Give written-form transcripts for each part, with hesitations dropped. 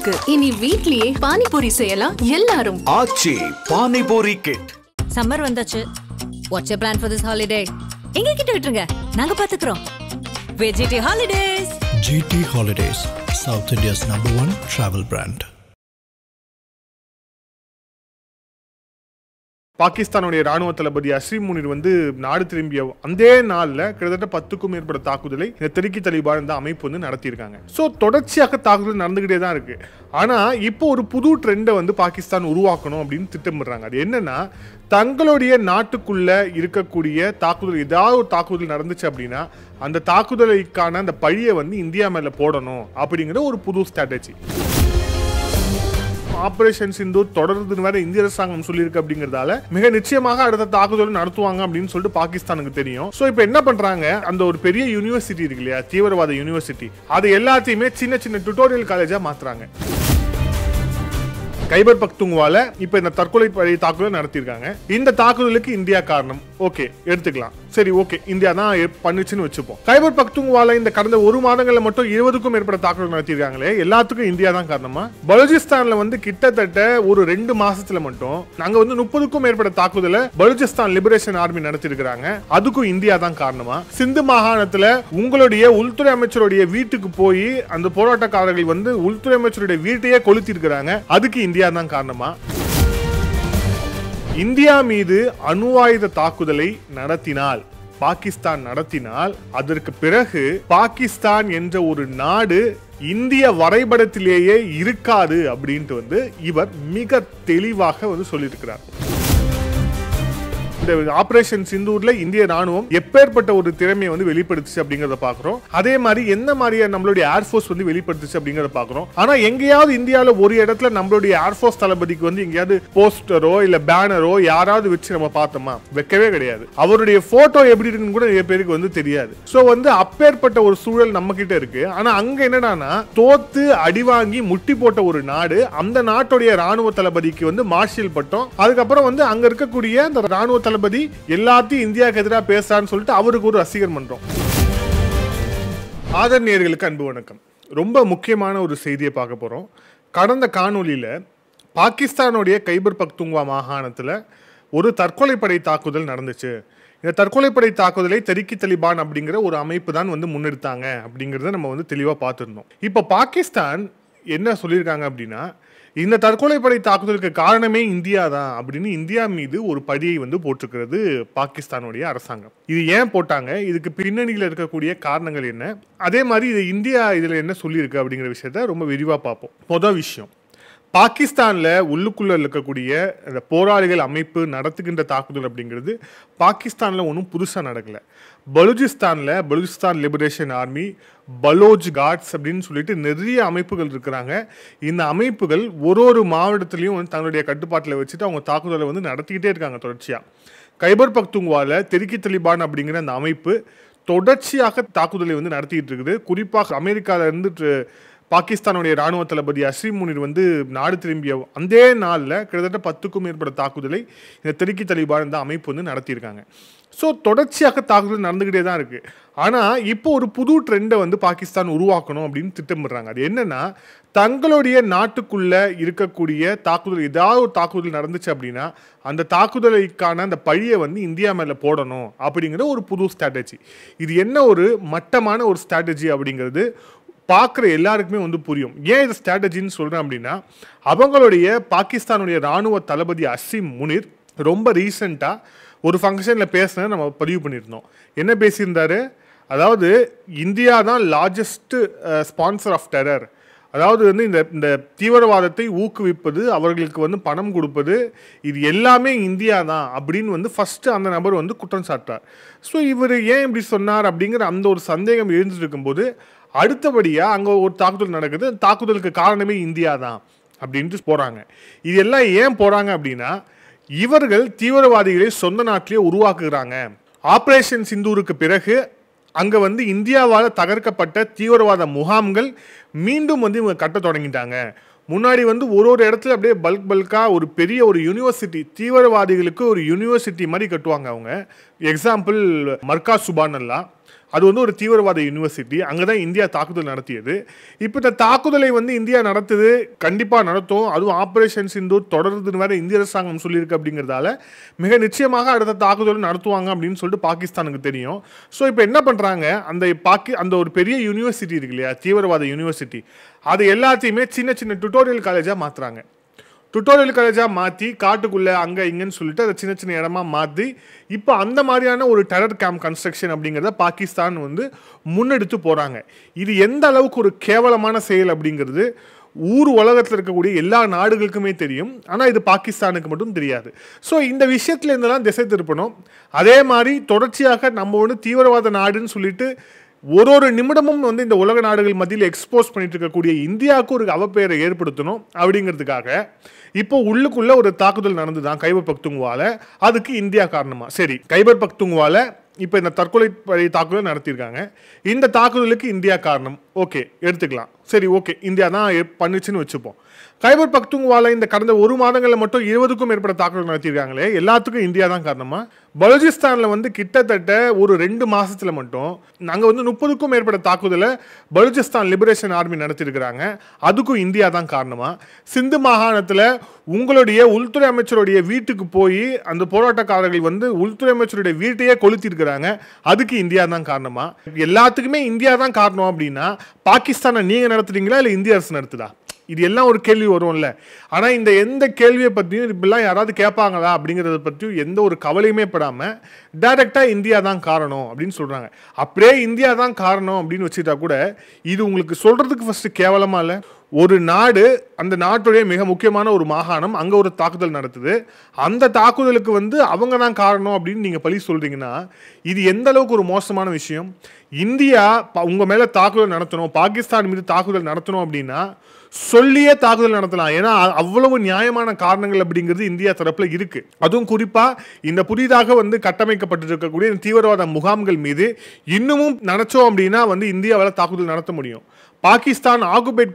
இருக்கு. இனி வீட்லயே பானிபூரி செய்யலாம் எல்லாரும். ஆச்சி பானிபூரி கிட். சம்மர் வந்தாச்சு. What's your plan for this holiday? எங்க கிட்ட விட்டுருங்க, நாங்க பாத்துக்கிறோம். GT Holidays. GT Holidays, South India's #1 travel brand. பாகிஸ்தானுடைய ராணுவ தளபதி அஸ்ரீம் முனிர் வந்து நாடு திரும்பிய அந்த நாளில் கிட்டத்தட்ட 10க்கும் மேற்பட்ட தாக்குதலை இந்த தெறிக்கி தலிபான் இந்த அமைப்பு வந்து நடத்தியிருக்காங்க. ஸோ தொடர்ச்சியாக தாக்குதல் நடந்துகிட்டே தான் இருக்கு. ஆனால் இப்போ ஒரு புது ட்ரெண்டை வந்து பாகிஸ்தான் உருவாக்கணும் அப்படின்னு திட்டமிடுறாங்க. அது என்னன்னா, தங்களுடைய நாட்டுக்குள்ள இருக்கக்கூடிய தாக்குதல், ஏதாவது ஒரு தாக்குதல் நடந்துச்சு அப்படின்னா அந்த தாக்குதலுக்கான அந்த பழியை வந்து இந்தியா மேல போடணும் அப்படிங்கிற ஒரு புது ஸ்ட்ராட்டஜி. ஆபரேஷன் சிந்தூர் தொடர்ந்து வேற இந்திய அரசாங்கம் சொல்லியிருக்கு அப்படிங்கறதால மிக நிச்சயமாக அடுத்த தாக்குதல் நடத்துவாங்க அப்படின்னு சொல்லிட்டு பாகிஸ்தானுக்கு தெரியும். சோ இப்போ என்ன பண்றாங்க, அந்த ஒரு பெரிய யூனிவர்சிட்டி இருக்கு இல்லையா, தீவிரவாத யூனிவர்சிட்டி, அது எல்லாத்தையுமே சின்ன சின்ன டியூட்டோரியல் காலேஜா மாத்துறாங்க. கைபர் பக்துங்வால இப்ப இந்த தற்கொலை தாக்குதல் நடத்திருக்காங்க. இந்த தாக்குதலுக்கு இந்தியா காரணம், ஓகே எடுத்துக்கலாம். சரி, ஓகே, இந்தியா தான் பண்ணுச்சுன்னு வச்சுப்போம். கைபர் பக்துங்வால இந்த கடந்த ஒரு மாதங்கள்ல மட்டும் 20க்கும் மேற்பட்ட தாக்குதல் நடத்திருக்காங்களே, எல்லாத்துக்கும் இந்தியா தான் காரணமா? பலூச்சிஸ்தான்ல வந்து கிட்டத்தட்ட ஒரு 2 மாசத்துல மட்டும் நாங்க வந்து 30க்கும் மேற்பட்ட தாக்குதலை பலூச்சிஸ்தான் லிபரேஷன் ஆர்மி நடத்திருக்காங்க, அதுக்கும் இந்தியா தான் காரணமா? சிந்து மாகாணத்துல உங்களுடைய உள்துறை அமைச்சருடைய வீட்டுக்கு போய் அந்த போராட்டக்காரர்கள் வந்து உள்துறை அமைச்சருடைய வீட்டையே கொளுத்திருக்கிறாங்க, அதுக்கு இந்தியா தான் காரணமா? இந்தியா மீது அணு ஆயுத தாக்குதலை பாகிஸ்தான் நடத்தினால் அதற்கு பிறகு பாகிஸ்தான் என்ற ஒரு நாடு இந்திய வரைபடத்திலேயே இருக்காது அப்படின்ட்டு வந்து இவர் மிக தெளிவாக வந்து சொல்லியிருக்கிறார். இந்த ஆபரேஷன் சிந்தூர்ல இந்திய ராணுவம் எப்பேற்பட்ட ஒரு திறமையை வந்து வெளிப்படுத்துச்சு அப்படிங்கறத பாக்குறோம். அதே மாதிரி என்ன மாதிரியா நம்மளுடைய ஏர்ஃபோர்ஸ் வந்து வெளிப்படுத்துச்சு அப்படிங்கறத பாக்குறோம். ஆனா எங்கேயாவது இந்தியாவில ஒரு இடத்துல நம்மளுடைய ஏர்ஃபோர்ஸ் தளபதிக்கு வந்து எங்கேயாவது போஸ்டரோ இல்ல பேனரோ யாராவது வச்சு நம்ம பார்த்தோமா? வைக்கவே கிடையாது. அவருடைய போட்டோ எப்படி இருக்குன்னு கூட நிறைய பேருக்கு வந்து தெரியாது. சோ வந்து அப்பேற்பட்ட ஒரு சூழல் நம்ம கிட்ட இருக்கு. ஆனா அங்க என்னடானா, தோத்து அடிவாங்கி முட்டி போட்ட ஒரு நாடு, அந்த நாட்டுடைய ராணுவ தளபதிக்கு வந்து மார்ஷல் பட்டம், அதுக்கப்புறம் வந்து அங்க இருக்கக்கூடிய அந்த ராணுவ தளபதி எல்லாத்தையும் இந்தியாவுக்கு எதிராக பேசுறான்னு சொல்லிட்டு அவருக்கு ஒரு ரசிகர் மன்றம். ஆதரணியர்களுக்கு அன்பு வணக்கம். ரொம்ப முக்கியமான ஒரு செய்தியை பார்க்க போறோம். கடந்த காணொலியில பாகிஸ்தானுடைய கைபர் பக்துங்வா மாகாணத்துல ஒரு தற்கொலைப்படை தாக்குதல் நடந்துச்சு. இந்த தற்கொலைப்படை தாக்குதலை தெறிக்கி தலிபான் அப்படிங்கிற ஒரு அமைப்பு தான் வந்து முன்னெடுத்தாங்க அப்படிங்கிறத நம்ம வந்து தெளிவாக பார்த்துருந்தோம். இப்போ பாகிஸ்தான் என்ன சொல்லியிருக்காங்க அப்படின்னா, இந்த தற்கொலைப்படை தாக்குதலுக்கு காரணமே இந்தியா தான் அப்படின்னு இந்தியா மீது ஒரு பழியை வந்து போட்டிருக்கிறது பாகிஸ்தானுடைய அரசாங்கம். இது ஏன் போட்டாங்க, இதுக்கு பின்னணியில் இருக்கக்கூடிய காரணங்கள் என்ன, அதே மாதிரி இது இந்தியா இதில் என்ன சொல்லியிருக்கு அப்படிங்கிற விஷயத்த ரொம்ப விரிவாக பார்ப்போம். முதல் விஷயம், பாகிஸ்தான்ல உள்ளுக்குள்ள இருக்கக்கூடிய அந்த போராளிகள் அமைப்பு நடத்துகின்ற தாக்குதல் அப்படிங்கிறது பாகிஸ்தான்ல ஒன்றும் புதுசா நடக்கல. Balochistan liberation army, Baloch guards அப்படின்னு சொல்லிட்டு நிறைய அமைப்புகள் இருக்கிறாங்க. இந்த அமைப்புகள் ஒரு மாவட்டத்திலையும் வந்து தங்களுடைய கட்டுப்பாட்டில் வச்சுட்டு அவங்க தாக்குதலை வந்து நடத்திக்கிட்டே இருக்காங்க தொடர்ச்சியா. கைபர் பக்துங்வால தெறிக்கி தலிபான் அப்படிங்கிற அந்த அமைப்பு தொடர்ச்சியாக தாக்குதலை வந்து நடத்திட்டு இருக்குது. குறிப்பாக அமெரிக்கால இருந்து பாகிஸ்தானுடைய ராணுவ தளபதி அஸ்ரீம் முனிர் வந்து நாடு திரும்பிய அந்த நாளில் கிட்டத்தட்ட 10க்கும் மேற்பட்ட தாக்குதலை இந்த தெறிக்கி தலிபான் இந்த அமைப்பு வந்து நடத்தியிருக்காங்க. ஸோ தொடர்ச்சியாக தாக்குதல் நடந்துகிட்டே தான் இருக்கு. ஆனால் இப்போ ஒரு புது ட்ரெண்டை வந்து பாகிஸ்தான் உருவாக்கணும் அப்படின்னு திட்டமிடுறாங்க. அது என்னன்னா, தங்களுடைய நாட்டுக்குள்ள இருக்கக்கூடிய தாக்குதல், ஏதாவது ஒரு தாக்குதல் நடந்துச்சு அப்படின்னா அந்த தாக்குதலுக்கான அந்த பழியை வந்து இந்தியா மேல போடணும் அப்படிங்கிற ஒரு புது ஸ்ட்ராட்டஜி. இது என்ன ஒரு மட்டமான ஒரு ஸ்ட்ராட்டஜி அப்படிங்கிறது பார்க்குற எல்லாருக்குமே வந்து புரியும். ஏன் இது ஸ்ட்ராட்டஜின்னு சொல்கிறேன் அப்படின்னா, அவங்களுடைய பாகிஸ்தானுடைய ராணுவ தளபதி அஸ்ரீம் முனிர் ரொம்ப ரீசெண்டாக ஒரு ஃபங்க்ஷனில் பேசினதை நம்ம பதிவு பண்ணியிருந்தோம். என்ன பேசியிருந்தாரு, அதாவது இந்தியா தான் லார்ஜஸ்ட் ஸ்பான்சர் ஆஃப் டெரர், அதாவது வந்து இந்த தீவிரவாதத்தை ஊக்குவிப்பது, அவர்களுக்கு வந்து பணம் கொடுப்பது, இது எல்லாமே இந்தியா தான் அப்படின்னு வந்து ஃபர்ஸ்ட் அந்த நபர் வந்து குற்றம் சாட்டார். ஸோ இவர் ஏன் இப்படி சொன்னார் அப்படிங்கிற அந்த ஒரு சந்தேகம் எழுந்துட்டு இருக்கும்போது அடுத்தபடியாக அங்கே ஒரு தாக்குதல் நடக்குது. தாக்குதலுக்கு காரணமே இந்தியா தான் அப்படின்ட்டு போகிறாங்க. இது எல்லாம் ஏன் போகிறாங்க அப்படின்னா, இவர்கள் தீவிரவாதிகளை சொந்த நாட்டிலேயே உருவாக்குகிறாங்க. ஆபரேஷன் சிந்தூருக்கு பிறகு அங்கே வந்து இந்தியாவால் தகர்க்கப்பட்ட தீவிரவாத முகாம்கள் மீண்டும் வந்து இவங்க கட்ட தொடங்கிட்டாங்க. முன்னாடி வந்து ஒரு இடத்துல அப்படியே பல்காக ஒரு பெரிய ஒரு யூனிவர்சிட்டி, தீவிரவாதிகளுக்கு ஒரு யூனிவர்சிட்டி மாதிரி கட்டுவாங்க அவங்க. எக்ஸாம்பிள் மர்கா சுபானல்லா, அது வந்து ஒரு தீவிரவாத யூனிவர்சிட்டி. அங்கே தான் இந்தியா தாக்குதல் நடத்தியது. இப்போ இந்த தாக்குதலை வந்து இந்தியா நடத்துது, கண்டிப்பாக நடத்தும், அதுவும் ஆப்ரேஷன் சிந்தூர் தொடருதுன்னு வேற இந்திய அரசாங்கம் சொல்லியிருக்கு. அப்படிங்கிறதால மிக நிச்சயமாக அடுத்த தாக்குதல் நடத்துவாங்க அப்படின்னு சொல்லிட்டு பாகிஸ்தானுக்கு தெரியும். ஸோ இப்போ என்ன பண்ணுறாங்க, அந்த ஒரு பெரிய யூனிவர்சிட்டி இருக்கு இல்லையா, தீவிரவாத யூனிவர்சிட்டி, அது எல்லாத்தையுமே சின்ன சின்ன டுட்டோரியல் காலேஜாக மாற்றுறாங்க. டுட்டோரியல் காலேஜாக மாற்றி காட்டுக்குள்ளே அங்கே இங்கேன்னு சொல்லிட்டு அதை சின்ன சின்ன இடமா மாற்றி இப்போ அந்த மாதிரியான ஒரு டெரர் கேம்ப் கன்ஸ்ட்ரக்ஷன் அப்படிங்கிறத பாகிஸ்தான் வந்து முன்னெடுத்து போகிறாங்க. இது எந்த அளவுக்கு ஒரு கேவலமான செயல் அப்படிங்கிறது ஊர் உலகத்தில் இருக்கக்கூடிய எல்லா நாடுகளுக்குமே தெரியும். ஆனால் இது பாகிஸ்தானுக்கு மட்டும் தெரியாது. ஸோ இந்த விஷயத்துல இருந்தெல்லாம் திசை திருப்பணும். அதே மாதிரி தொடர்ச்சியாக நம்ம வந்து தீவிரவாத நாடுன்னு சொல்லிட்டு ஒரு நிமிடமும் வந்து இந்த உலக நாடுகள் மத்தியில் எக்ஸ்போஸ் பண்ணிட்டு இருக்கக்கூடிய இந்தியாவுக்கு ஒரு அவப்பெயரை ஏற்படுத்தணும் அப்படிங்கிறதுக்காக இப்போ உள்ளுக்குள்ள ஒரு தாக்குதல் நடந்துதான் கைபர் பக்துங்வால. அதுக்கு இந்தியா காரணமா? சரி, கைபர் பக்துங்வால இப்போ இந்த தற்கொலை தாக்குதல் நடத்தியிருக்காங்க. இந்த தாக்குதலுக்கு இந்தியா காரணம், ஓகே எடுத்துக்கலாம். சரி, ஓகே, இந்தியா தான் பண்ணுச்சுன்னு வச்சுப்போம். கைபர் பக்துங்வால இந்த கடந்த 1 மாதங்களில் மட்டும் 20க்கும் மேற்பட்ட தாக்குதல் நடத்தியிருக்காங்களே, எல்லாத்துக்கும் இந்தியா தான் காரணமா? பலூச்சிஸ்தானில் வந்து கிட்டத்தட்ட ஒரு 2 மாசத்துல மட்டும் நாங்கள் வந்து 30க்கும் மேற்பட்ட தாக்குதலை பலூச்சிஸ்தான் லிபரேஷன் ஆர்மி நடத்தியிருக்கிறாங்க. அதுக்கும் இந்தியா தான் காரணமா? சிந்து மாகாணத்தில் உங்களுடைய உள்துறை அமைச்சருடைய வீட்டுக்கு போய் அந்த போராட்டக்காரர்கள் வந்து உள்துறை அமைச்சருடைய வீட்டையே கொளுத்திருக்கிறாங்க. அதுக்கு இந்தியா தான் காரணமா? எல்லாத்துக்குமே இந்தியா தான் காரணம் அப்படின்னா பாகிஸ்தானை நீங்க நடத்துறீங்களா இல்லை இந்திய அரசு நடத்துதா? இது எல்லாம் ஒரு கேள்வி வரும்ல. ஆனால் இந்த எந்த கேள்வியை பற்றியும் இப்படிலாம் யாராவது கேட்பாங்களா அப்படிங்கிறத பற்றியும் எந்த ஒரு கவலையுமே படாமல் டைரெக்டாக இந்தியா தான் காரணம் அப்படின்னு சொல்கிறாங்க. அப்படியே இந்தியா தான் காரணம் அப்படின்னு வச்சுட்டா கூட இது உங்களுக்கு சொல்கிறதுக்கு ஃபஸ்ட்டு கேவலமாக இல்லை? ஒரு நாடு, அந்த நாட்டுடைய மிக முக்கியமான ஒரு மாகாணம், அங்கே ஒரு தாக்குதல் நடத்துது. அந்த தாக்குதலுக்கு வந்து அவங்க தான் காரணம் அப்படின்னு நீங்கள் பழி சொல்கிறீங்கன்னா இது எந்த அளவுக்கு ஒரு மோசமான விஷயம்? இந்தியா உங்கள் மேலே தாக்குதல் நடத்தணும், பாகிஸ்தான் மீது தாக்குதல் நடத்தணும் அப்படின்னா சொல்லியே தாக்குதல் நடத்தலாம். ஏன்னா அவ்வளவு நியாயமான காரணங்கள் அப்படிங்கிறது இந்தியா தரப்புல இருக்கு. அதுவும் குறிப்பா இந்த புதிதாக வந்து கட்டமைக்கப்பட்டிருக்கக்கூடிய தீவிரவாத முகாம்கள் மீது இன்னமும் நினைச்சோம் அப்படின்னா வந்து இந்தியாவால் தாக்குதல் நடத்த முடியும். பாகிஸ்தான் ஆக்குபைட்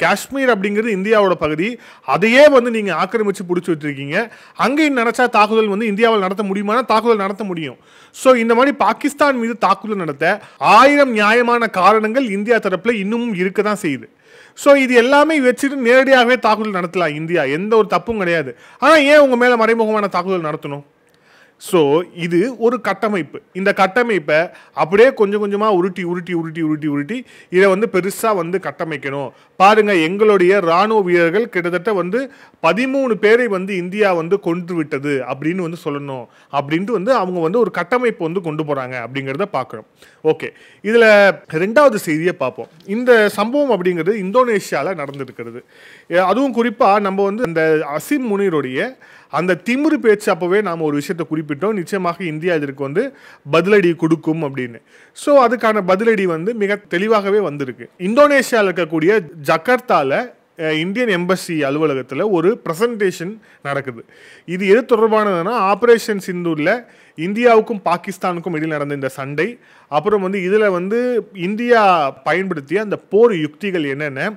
காஷ்மீர் அப்படிங்கிறது இந்தியாவோட பகுதி. அதையே வந்து நீங்க ஆக்கிரமிச்சு பிடிச்சி வச்சிருக்கீங்க. அங்கேயும் நினைச்சா தாக்குதல் வந்து இந்தியாவில் நடத்த முடியுமானா தாக்குதல் நடத்த முடியும். ஸோ இந்த மாதிரி பாகிஸ்தான் மீது தாக்குதல் நடத்த 1000 நியாயமான காரணங்கள் இந்தியா தரப்புல இன்னமும் இருக்க தான் செய்யுது. ஸோ இது எல்லாமே வச்சுட்டு நேரடியாகவே தாக்குதல் நடத்தலாம் இந்தியா, எந்த ஒரு தப்பும் கிடையாது. ஆனால் ஏன் உங்கள் மேலே மறைமுகமான தாக்குதல் நடத்தணும்? ஸோ இது ஒரு கட்டமைப்பு. இந்த கட்டமைப்பை அப்படியே கொஞ்சம் கொஞ்சமாக உருட்டி இதை வந்து பெருசாக வந்து கட்டமைக்கணும். பாருங்கள், எங்களுடைய இராணுவ வீரர்கள் கிட்டத்தட்ட வந்து 13 பேரை வந்து இந்தியா வந்து கொன்று விட்டது அப்படின்னு வந்து சொல்லணும் அப்படின்ட்டு வந்து அவங்க வந்து ஒரு கட்டமைப்பு வந்து கொண்டு போகிறாங்க அப்படிங்கிறத பார்க்குறோம். ஓகே, இதில் 2வது செய்தியை பார்ப்போம். இந்த சம்பவம் அப்படிங்கிறது இந்தோனேஷியாவில் நடந்திருக்கிறது. அதுவும் குறிப்பாக நம்ம வந்து அந்த அசிம் முனீருடைய அந்த திமிரு பேச்சு அப்போவே நாம் ஒரு விஷயத்தை குறிப்பிட்டோம், நிச்சயமாக இந்தியா இதற்கு வந்து பதிலடி கொடுக்கும் அப்படின்னு. ஸோ அதுக்கான பதிலடி வந்து மிக தெளிவாகவே வந்திருக்கு. இந்தோனேஷியாவில் இருக்கக்கூடிய ஜகர்த்தாவில் இந்தியன் எம்பசி அலுவலகத்தில் ஒரு ப்ரெசன்டேஷன் நடக்குது. இது எது தொடர்பானதுன்னா ஆப்ரேஷன் சிந்தூரில் இந்தியாவுக்கும் பாகிஸ்தானுக்கும் இடையில் நடந்த இந்த சண்டை, அப்புறம் வந்து இதில் வந்து இந்தியா பயன்படுத்திய அந்த போர் யுக்திகள் என்னென்ன,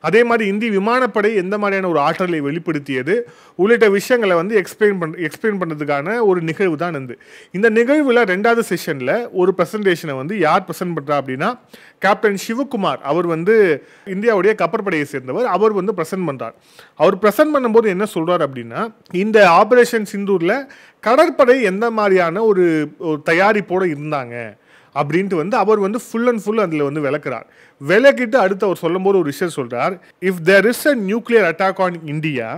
அதே மாதிரி இந்திய விமானப்படை எந்த மாதிரியான ஒரு ஆற்றலை வெளிப்படுத்தியது உள்ளிட்ட விஷயங்களை வந்து எக்ஸ்பிளைன் பண்ணுறதுக்கான ஒரு நிகழ்வு தான் இருந்து. இந்த நிகழ்வில் 2வது செஷனில் ஒரு ப்ரெசன்டேஷனை வந்து யார் ப்ரெசென்ட் பண்ணுறா அப்படின்னா கேப்டன் சிவகுமார். அவர் வந்து இந்தியாவுடைய கப்பற்படையை சேர்ந்தவர். அவர் வந்து ப்ரெசென்ட் பண்ணுறார். அவர் ப்ரெசென்ட் பண்ணும்போது என்ன சொல்கிறார் அப்படின்னா, இந்த ஆப்ரேஷன் சிந்தூரில் கடற்படை எந்த மாதிரியான ஒரு தயாரிப்போடு இருந்தாங்க அப்படின்ட்டு வந்து அவர் வந்து ஃபுல் அண்ட் ஃபுல் அதில் வந்து விளக்குறார். விளக்கிட்டு அடுத்து அவர் சொல்லும் போது ஒரு விஷயம் சொல்கிறார். If there is a nuclear attack on India,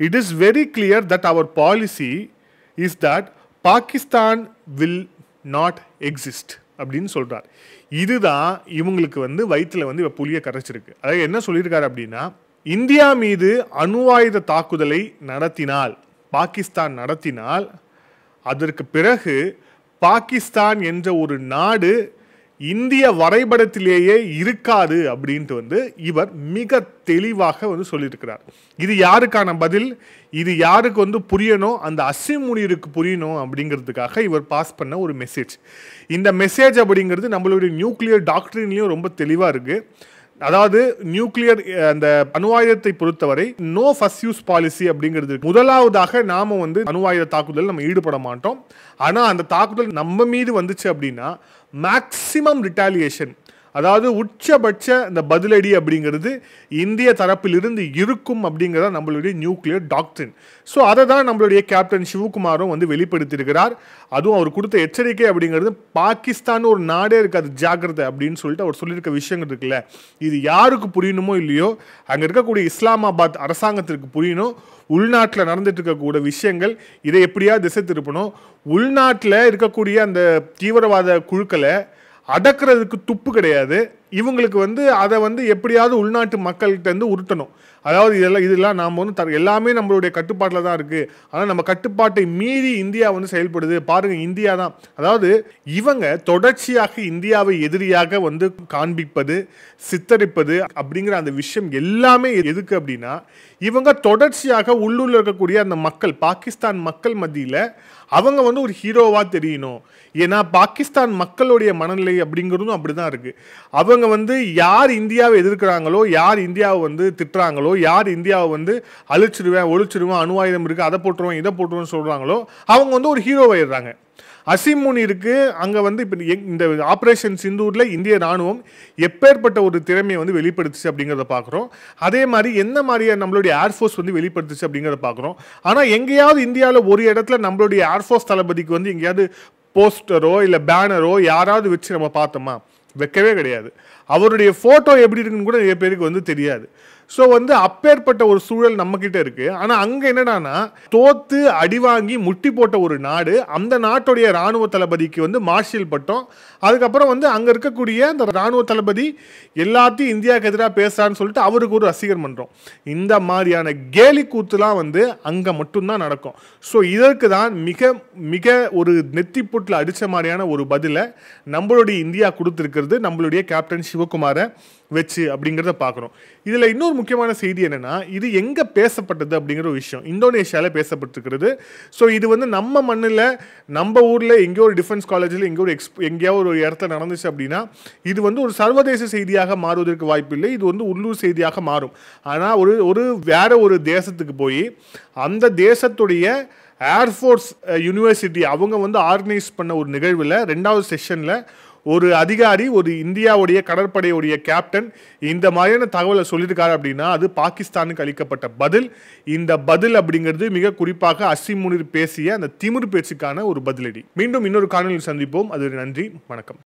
it is very clear that our policy is that Pakistan will not exist அப்படின்னு சொல்கிறார். இதுதான் இவங்களுக்கு வந்து வயிற்றில் வந்து புளிய கரைச்சிருக்கு. அதாவது என்ன சொல்லியிருக்காரு அப்படின்னா, இந்தியா மீது அணு ஆயுத தாக்குதலை பாகிஸ்தான் நடத்தினால் அதற்கு பிறகு பாகிஸ்தான் என்ற ஒரு நாடு இந்திய வரைபடத்திலேயே இருக்காது அப்படின்ட்டு வந்து இவர் மிக தெளிவாக வந்து சொல்லியிருக்கிறார். இது யாருக்கான பதில்? இது யாருக்கு வந்து புரியணும்? அந்த அசிம் முனீருக்கு புரியணும் அப்படிங்கிறதுக்காக இவர் பாஸ் பண்ண ஒரு மெசேஜ். இந்த மெசேஜ் அப்படிங்கிறது நம்மளுடைய நியூக்ளியர் டாக்டரின்லையும் ரொம்ப தெளிவாக இருக்குது. அதாவது நியூக்ளியர் அந்த அணு ஆயுதத்தை பொறுத்தவரை நோ ஃபர்ஸ்ட் யூஸ் பாலிசி அப்படிங்கிறது. முதலாவதாக நாம வந்து அணு ஆயுத தாக்குதல் நம்ம ஈடுபட மாட்டோம். ஆனா அந்த தாக்குதல் நம்ம மீது வந்துச்சு அப்படின்னா மேக்சிமம் ரிட்டாலியேஷன், அதாவது உச்சபட்ச இந்த பதிலடி அப்படிங்கிறது இந்திய தரப்பிலிருந்து இருக்கும் அப்படிங்கிறத நம்மளுடைய நியூக்ளியர் டாக்ட்ரின். ஸோ அதை தான் நம்மளுடைய கேப்டன் சிவகுமாரும் வந்து வெளிப்படுத்தியிருக்கிறார். அதுவும் அவர் கொடுத்த எச்சரிக்கை அப்படிங்கிறது பாகிஸ்தான் ஒரு நாடே இருக்காது ஜாக்கிரதை அப்படின்னு சொல்லிட்டு அவர் சொல்லியிருக்க விஷயங்கள் இருக்குல்ல, இது யாருக்கு புரியணுமோ இல்லையோ அங்கே இருக்கக்கூடிய இஸ்லாமாபாத் அரசாங்கத்திற்கு புரியணும். உள்நாட்டில் நடந்துட்டு இருக்கக்கூடிய விஷயங்கள் இதை எப்படியா திசை திருப்பணும். உள்நாட்டில் இருக்கக்கூடிய அந்த தீவிரவாத குழுக்களை அடக்கிறதுக்கு துப்பு கிடையாது. இவங்களுக்கு வந்து அதை வந்து எப்படியாவது உள்நாட்டு மக்கள்கிட்ட இருந்து உருட்டணும். அதாவது இதெல்லாம் நாம் வந்து எல்லாமே நம்மளுடைய கட்டுப்பாட்டில் தான் இருக்குது, ஆனால் நம்ம கட்டுப்பாட்டை மீறி இந்தியா வந்து செயல்படுது பாருங்க, இந்தியா தான். அதாவது இவங்க தொடர்ச்சியாக இந்தியாவை எதிரியாக வந்து காண்பிப்பது, சித்தரிப்பது அப்படிங்கிற அந்த விஷயம் எல்லாமே எதுக்கு அப்படின்னா, இவங்க தொடர்ச்சியாக உள்ளூரில் இருக்கக்கூடிய அந்த மக்கள், பாகிஸ்தான் மக்கள் மத்தியில் அவங்க வந்து ஒரு ஹீரோவாக தெரியணும். ஏன்னா பாகிஸ்தான் மக்களுடைய மனநிலை அப்படிங்கிறதும் அப்படிதான் இருக்கு. அவங்க வந்து யார் இந்தியாவை எதிர்க்கிறாங்களோ, யார் இந்தியாவை வந்து திட்டுறாங்களோ, யார் இந்தியாவை வந்து அழிச்சிடுவேன் ஒழிச்சிடுவேன் அணு ஆயுதம் இருக்கு அதை போட்டுருவேன் இதை போட்டுருவேன் சொல்றாங்களோ அவங்க வந்து ஒரு ஹீரோவாயிடுறாங்க. அசீம் முனிருக்கு அங்கே வந்து இப்போ இந்த ஆப்ரேஷன் சிந்தூரில் இந்திய ராணுவம் எப்பேற்பட்ட ஒரு திறமையை வந்து வெளிப்படுத்துச்சு அப்படிங்கிறத பார்க்குறோம். அதே மாதிரி என்ன மாதிரியான நம்மளுடைய ஏர்ஃபோர்ஸ் வந்து வெளிப்படுத்துச்சு அப்படிங்கிறத பார்க்குறோம். ஆனால் எங்கேயாவது இந்தியாவில் ஒரு இடத்துல நம்மளுடைய ஏர்ஃபோர்ஸ் தளபதிக்கு வந்து எங்கேயாவது போஸ்டரோ இல்லை பேனரோ யாராவது வச்சு நம்ம பார்த்தோமா? வைக்கவே கிடையாது. அவருடைய ஃபோட்டோ எப்படி இருக்குன்னு கூட நிறைய பேருக்கு வந்து தெரியாது. ஸோ வந்து அப்பேற்பட்ட ஒரு சூழல் நம்மக்கிட்ட இருக்கு. ஆனால் அங்கே என்னடானா தோத்து அடி வாங்கி முட்டி போட்ட ஒரு நாடு, அந்த நாட்டுடைய இராணுவ தளபதிக்கு வந்து மார்ஷல் பட்டம், அதுக்கப்புறம் வந்து அங்கே இருக்கக்கூடிய அந்த இராணுவ தளபதி எல்லாத்தையும் இந்தியாவுக்கு எதிராக பேசுறான்னு சொல்லிட்டு அவருக்கு ஒரு ரசிகர் மன்றம். இந்த மாதிரியான கேலி கூத்துலாம் வந்து அங்கே மட்டும்தான் நடக்கும். ஸோ இதற்கு தான் மிக மிக ஒரு நெத்திப்புட்டில் அடித்த மாதிரியான ஒரு பதிலை நம்மளுடைய இந்தியா கொடுத்துருக்கிறது நம்மளுடைய கேப்டன் சிவகுமாரை வச்சு அப்படிங்கிறத பார்க்குறோம். இதில் இன்னொரு முக்கியமான செய்தி என்னென்னா, இது எங்கே பேசப்பட்டது அப்படிங்கிற ஒரு விஷயம் இந்தோனேஷியாவில் பேசப்பட்டிருக்கிறது. ஸோ இது வந்து நம்ம மண்ணில் நம்ம ஊரில் எங்கேயோ ஒரு டிஃபென்ஸ் காலேஜில் எங்கேயோ ஒரு இடத்துல நடந்துச்சு அப்படின்னா இது வந்து ஒரு சர்வதேச செய்தியாக மாறுவதற்கு வாய்ப்பு இல்லை, இது வந்து உள்ளூர் செய்தியாக மாறும். ஆனால் ஒரு வேற ஒரு தேசத்துக்கு போய் அந்த தேசத்துடைய ஏர்ஃபோர்ஸ் யூனிவர்சிட்டி அவங்க வந்து ஆர்கனைஸ் பண்ண ஒரு நிகழ்வில் 2வது செஷனில் ஒரு அதிகாரி, ஒரு இந்தியாவுடைய கடற்படையுடைய கேப்டன் இந்த மாதிரியான தகவலை சொல்லியிருக்காரு அப்படின்னா அது பாகிஸ்தானுக்கு அளிக்கப்பட்ட பதில். இந்த பதில் அப்படிங்கிறது மிக குறிப்பாக அசீம் முனிர் பேசிய அந்த திமிர் பேச்சுக்கான ஒரு பதிலடி. மீண்டும் இன்னொரு காணொலியில் சந்திப்போம். அது நன்றி, வணக்கம்.